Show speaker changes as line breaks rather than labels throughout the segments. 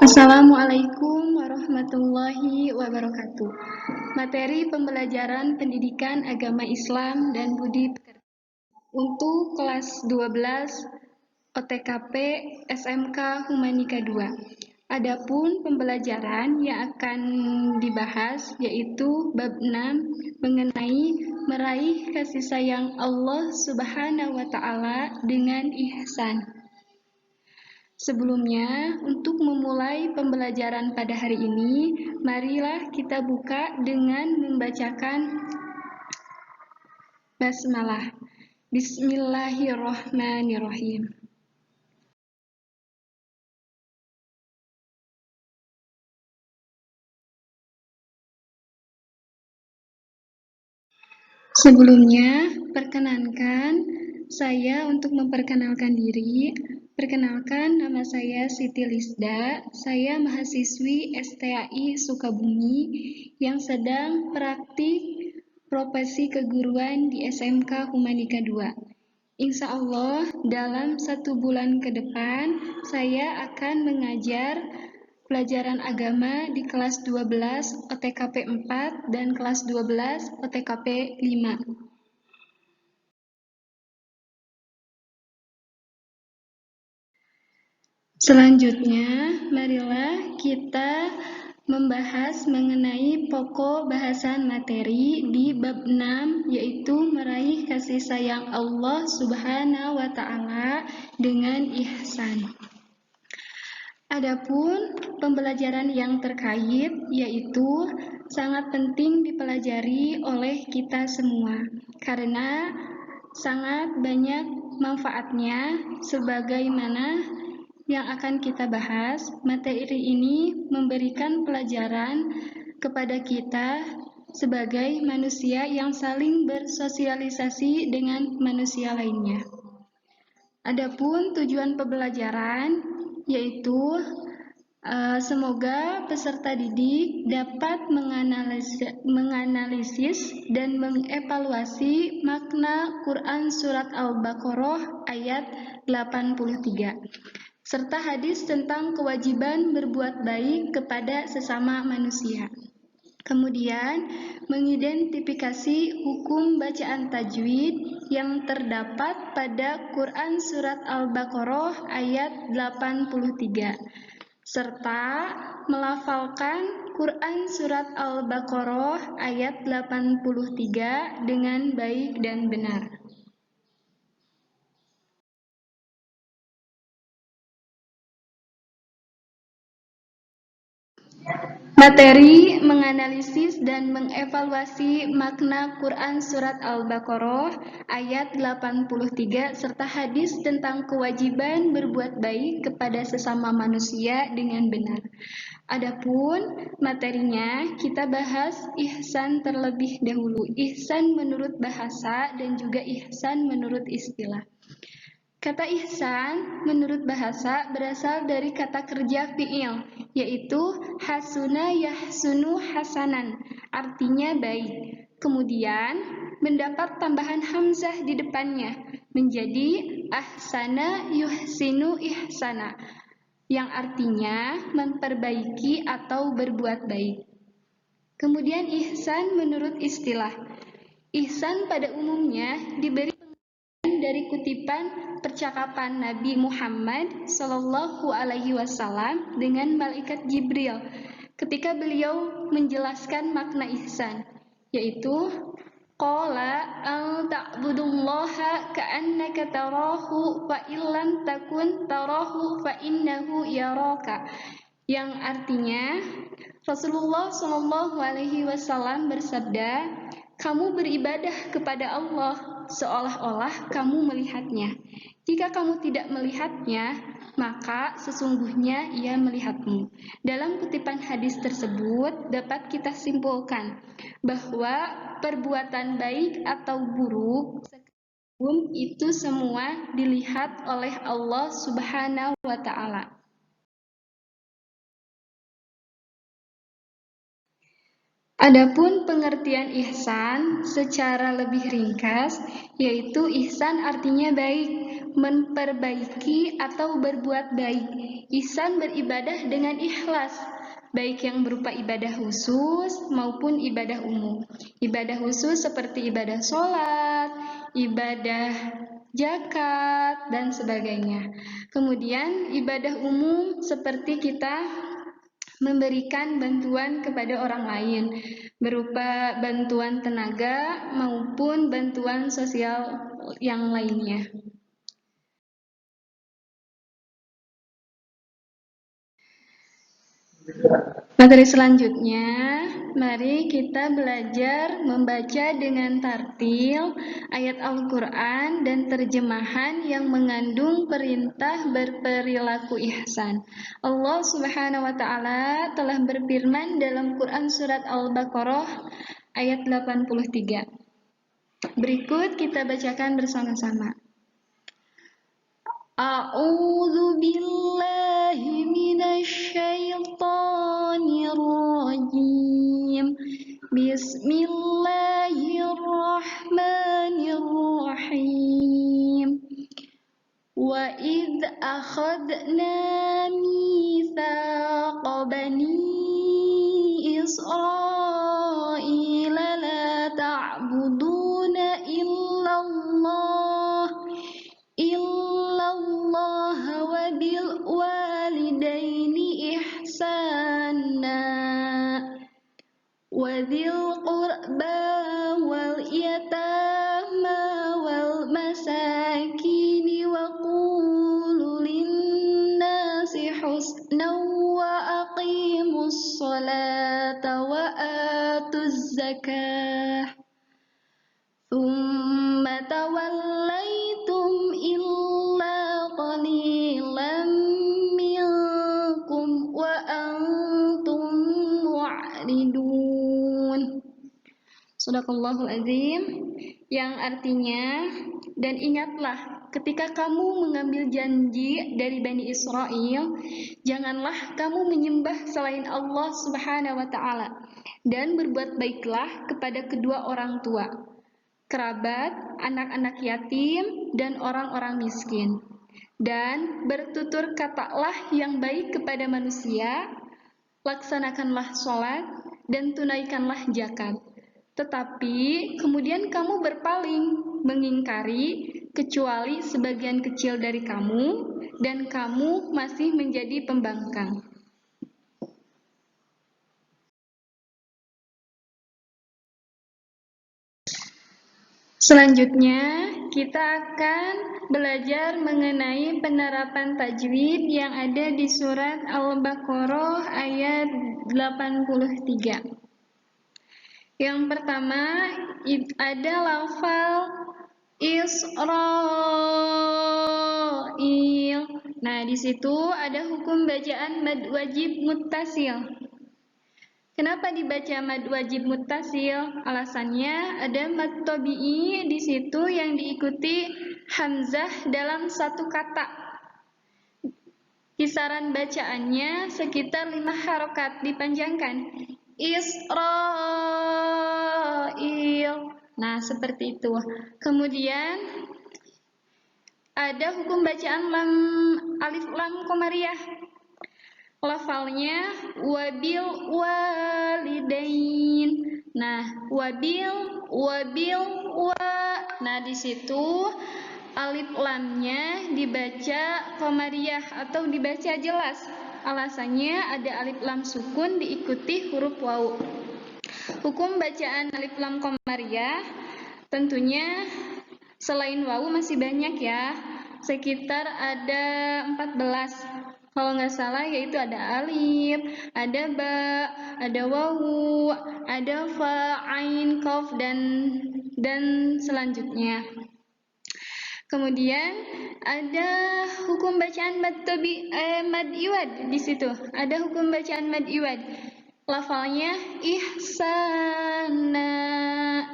Assalamualaikum warahmatullahi wabarakatuh. Materi pembelajaran pendidikan agama Islam dan budi pekerti untuk kelas 12 OTKP SMK Humanika 2. Adapun pembelajaran yang akan dibahas yaitu bab 6 mengenai meraih kasih sayang Allah Subhanahu wa taala dengan ihsan. Sebelumnya, untuk memulai pembelajaran pada hari ini, marilah kita buka dengan membacakan basmalah. Bismillahirrahmanirrahim. Sebelumnya, perkenankan saya untuk memperkenalkan diri. Perkenalkan, nama saya Siti Lisda. Saya mahasiswi STAI Sukabumi yang sedang praktik profesi keguruan di SMK Humanika 2. Insya Allah, dalam 1 bulan ke depan, saya akan mengajar pelajaran agama di kelas 12 OTKP 4 dan kelas 12 OTKP 5. Selanjutnya, marilah kita membahas mengenai pokok bahasan materi di bab 6, yaitu meraih kasih sayang Allah Subhanahu wa taala dengan ihsan. Adapun pembelajaran yang terkait yaitu sangat penting dipelajari oleh kita semua karena sangat banyak manfaatnya. Sebagaimana yang akan kita bahas, materi ini memberikan pelajaran kepada kita sebagai manusia yang saling bersosialisasi dengan manusia lainnya. Adapun tujuan pembelajaran yaitu semoga peserta didik dapat menganalisis dan mengevaluasi makna Quran Surat Al-Baqarah ayat 83, serta hadis tentang kewajiban berbuat baik kepada sesama manusia. Kemudian, mengidentifikasi hukum bacaan tajwid yang terdapat pada Quran Surat Al-Baqarah ayat 83, serta melafalkan Quran Surat Al-Baqarah ayat 83 dengan baik dan benar. Materi menganalisis dan mengevaluasi makna Quran Surat Al-Baqarah ayat 83 serta hadis tentang kewajiban berbuat baik kepada sesama manusia dengan benar. Adapun materinya kita bahas ihsan terlebih dahulu. Ihsan menurut bahasa dan juga ihsan menurut istilah. Kata ihsan menurut bahasa berasal dari kata kerja fi'il, yaitu hasuna yahsunu hasanan, artinya baik. Kemudian mendapat tambahan hamzah di depannya, menjadi ahsana yuhsinu ihsana, yang artinya memperbaiki atau berbuat baik. Kemudian ihsan menurut istilah. Ihsan pada umumnya diberi dari kutipan percakapan Nabi Muhammad SAW dengan malaikat Jibril ketika beliau menjelaskan makna ihsan, yaitu qala an ta'budullaha ka'annaka tarahu fa illam takun tarahu fa innahu yaraka, yang artinya Rasulullah SAW bersabda, kamu beribadah kepada Allah seolah-olah kamu melihatnya. Jika kamu tidak melihatnya, maka sesungguhnya ia melihatmu. Dalam kutipan hadis tersebut dapat kita simpulkan bahwa perbuatan baik atau buruk itu semua dilihat oleh Allah Subhanahu wa taala. Adapun pengertian ihsan secara lebih ringkas, yaitu ihsan artinya baik, memperbaiki atau berbuat baik. Ihsan beribadah dengan ikhlas, baik yang berupa ibadah khusus maupun ibadah umum. Ibadah khusus seperti ibadah sholat, ibadah zakat, dan sebagainya. Kemudian ibadah umum seperti kita memberikan bantuan kepada orang lain berupa bantuan tenaga maupun bantuan sosial yang lainnya. Materi selanjutnya, mari kita belajar membaca dengan tartil ayat Al-Quran dan terjemahan yang mengandung perintah berperilaku ihsan. Allah Subhanahu wa Ta'ala telah berfirman dalam Quran Surat Al-Baqarah ayat 83. Berikut kita bacakan bersama-sama. A'udzu billahi minasy syaithanir rajim. Bismillahirrahmanirrahim. Wa idz akhadna mitsaqa bani Israila la ta'buduna illallah wa bil walidaini ihsana wa dzil qurba wal yatama wal masakin wa qulu linnasi husnan wa aqimus salata wa atuz zakah thumma tawallaitum illa qalilan minkum wa antum mu'ridun. Shadaqallahul azim, yang artinya, dan ingatlah ketika kamu mengambil janji dari Bani Israel, janganlah kamu menyembah selain Allah Subhanahu wa Ta'ala, dan berbuat baiklah kepada kedua orang tua, kerabat, anak-anak yatim, dan orang-orang miskin. Dan bertutur katalah yang baik kepada manusia, laksanakanlah sholat, dan tunaikanlah zakat. Tetapi kemudian kamu berpaling, mengingkari, kecuali sebagian kecil dari kamu, dan kamu masih menjadi pembangkang. Selanjutnya, kita akan belajar mengenai penerapan tajwid yang ada di surat Al-Baqarah ayat 83. Yang pertama, ada lafal Israil. Nah, di situ ada hukum bacaan mad wajib muttasil. Kenapa dibaca mad wajib muttasil? Alasannya ada mad tabi'i di situ yang diikuti hamzah dalam satu kata. Kisaran bacaannya sekitar 5 harokat dipanjangkan. Israil. Nah, seperti itu. Kemudian ada hukum bacaan alif lam qamariyah. Lafalnya wabil walidain. Nah, Nah, di situ alif lamnya dibaca qamariyah atau dibaca jelas. Alasannya ada alif lam sukun diikuti huruf waw. Hukum bacaan alif lam qamariyah tentunya selain waw masih banyak ya. Sekitar ada 14. Kalau nggak salah yaitu ada alif, ada ba, ada wawu, ada fa, ain, qaf, dan selanjutnya. Kemudian ada hukum bacaan mad iwad di situ. Ada hukum bacaan mad iwad. Lafalnya ihsana.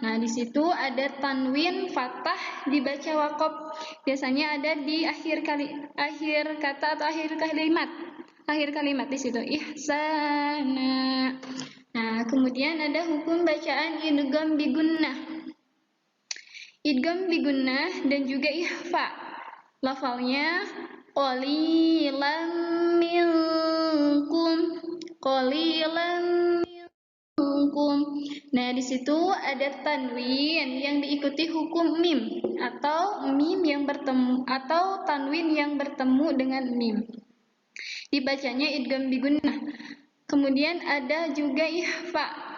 Nah, di situ ada tanwin fathah dibaca waqaf. Biasanya ada di akhir kata atau akhir kalimat. Akhir kalimat di situ ihsana. Nah, kemudian ada hukum bacaan idgham bi gunnah. Idgham bi gunnah dan juga ikhfa. Lafalnya qalilan minkum, qalilan minkum. Nah, di situ ada tanwin yang diikuti hukum mim atau mim yang bertemu atau tanwin yang bertemu dengan mim. Dibacanya idgham bigunnah. Kemudian ada juga ihfa.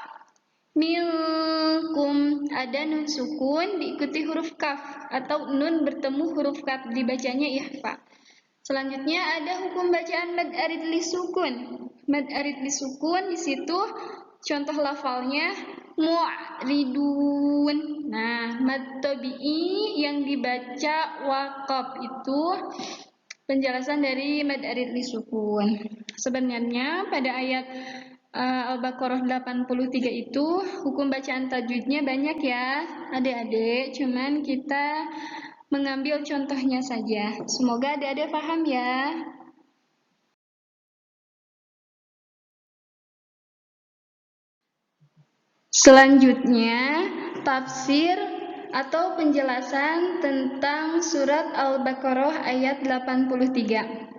Minkum, ada nun sukun diikuti huruf kaf atau nun bertemu huruf kaf, dibacanya ihfa. Selanjutnya ada hukum bacaan mad arid li sukun. Mad arid li sukun di situ contoh lafalnya mu'ridun. Nah, mad tabi'i yang dibaca waqaf itu penjelasan dari mad arid li sukun. Sebenarnya pada ayat Al-Baqarah 83 itu hukum bacaan tajwidnya banyak ya adik-adik, cuman kita mengambil contohnya saja. Semoga adik-adik paham ya. Selanjutnya, tafsir atau penjelasan tentang surat Al-Baqarah ayat 83.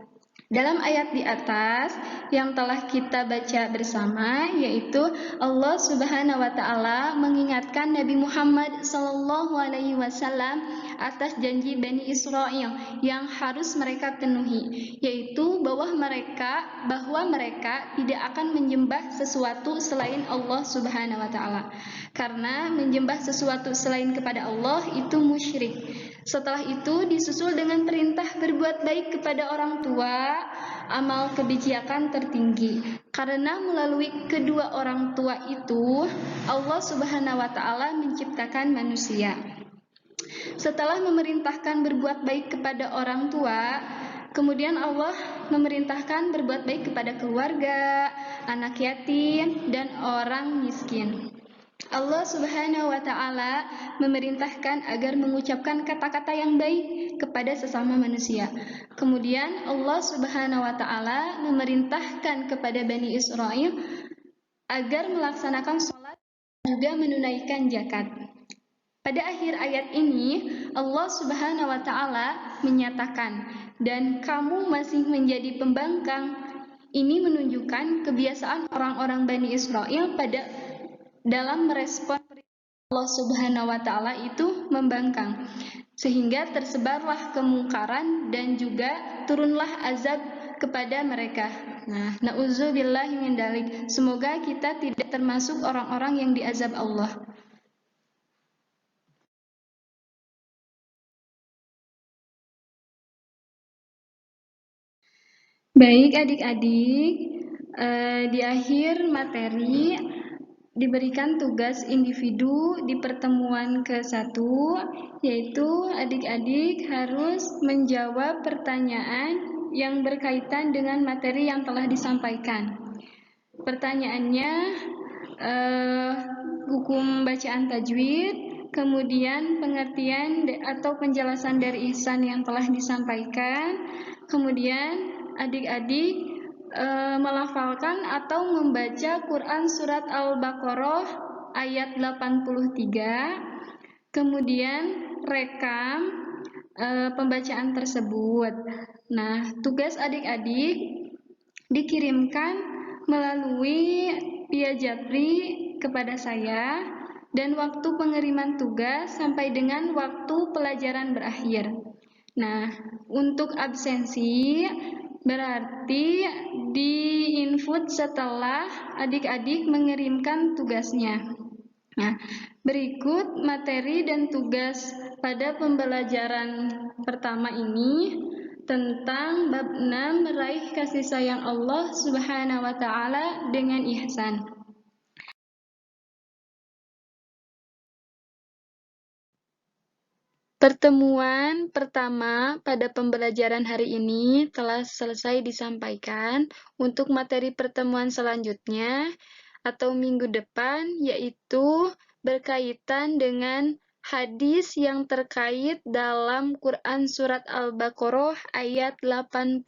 Dalam ayat di atas yang telah kita baca bersama, yaitu Allah Subhanahu wa taala mengingatkan Nabi Muhammad SAW atas janji Bani Israel yang harus mereka penuhi, yaitu bahwa mereka tidak akan menyembah sesuatu selain Allah Subhanahu wa taala. Karena menyembah sesuatu selain kepada Allah itu musyrik. Setelah itu disusul dengan perintah berbuat baik kepada orang tua, amal kebijakan tertinggi. Karena melalui kedua orang tua itu, Allah Subhanahu wa taala menciptakan manusia. Setelah memerintahkan berbuat baik kepada orang tua, kemudian Allah memerintahkan berbuat baik kepada keluarga, anak yatim, dan orang miskin. Allah Subhanahu wa taala memerintahkan agar mengucapkan kata-kata yang baik kepada sesama manusia. Kemudian Allah Subhanahu wa taala memerintahkan kepada Bani Israel agar melaksanakan sholat dan juga menunaikan zakat. Pada akhir ayat ini Allah Subhanahu wa taala menyatakan, "Dan kamu masih menjadi pembangkang." Ini menunjukkan kebiasaan orang-orang Bani Israel dalam merespon Allah Subhanahu wa taala itu membangkang, sehingga tersebarlah kemungkaran dan juga turunlah azab kepada mereka. Nah, nauzubillahi min dzalik. Semoga kita tidak termasuk orang-orang yang diazab Allah. Baik adik-adik, di akhir materi diberikan tugas individu di pertemuan ke-1, yaitu adik-adik harus menjawab pertanyaan yang berkaitan dengan materi yang telah disampaikan. Pertanyaannya, hukum bacaan tajwid, kemudian pengertian atau penjelasan dari ihsan yang telah disampaikan, kemudian adik-adik melafalkan atau membaca Quran Surat Al-Baqarah ayat 83, kemudian rekam pembacaan tersebut. Nah, tugas adik-adik dikirimkan melalui via Japri kepada saya, dan waktu pengiriman tugas sampai dengan waktu pelajaran berakhir. Nah, untuk absensi berarti di-input setelah adik-adik mengirimkan tugasnya. Nah, berikut materi dan tugas pada pembelajaran pertama ini tentang bab 6 meraih kasih sayang Allah Subhanahu wa taala dengan ihsan. Pertemuan pertama pada pembelajaran hari ini telah selesai disampaikan. Untuk materi pertemuan selanjutnya atau minggu depan, yaitu berkaitan dengan hadis yang terkait dalam Quran Surat Al-Baqarah ayat 83.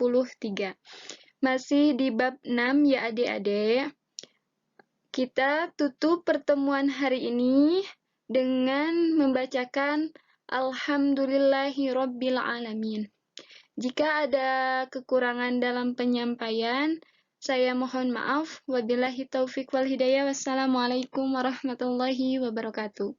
Masih di bab 6 ya adik-adik. Kita tutup pertemuan hari ini dengan membacakan Alhamdulillahirabbil alamin. Jika ada kekurangan dalam penyampaian, saya mohon maaf. Wabillahi taufik wal hidayah. Wassalamualaikum warahmatullahi wabarakatuh.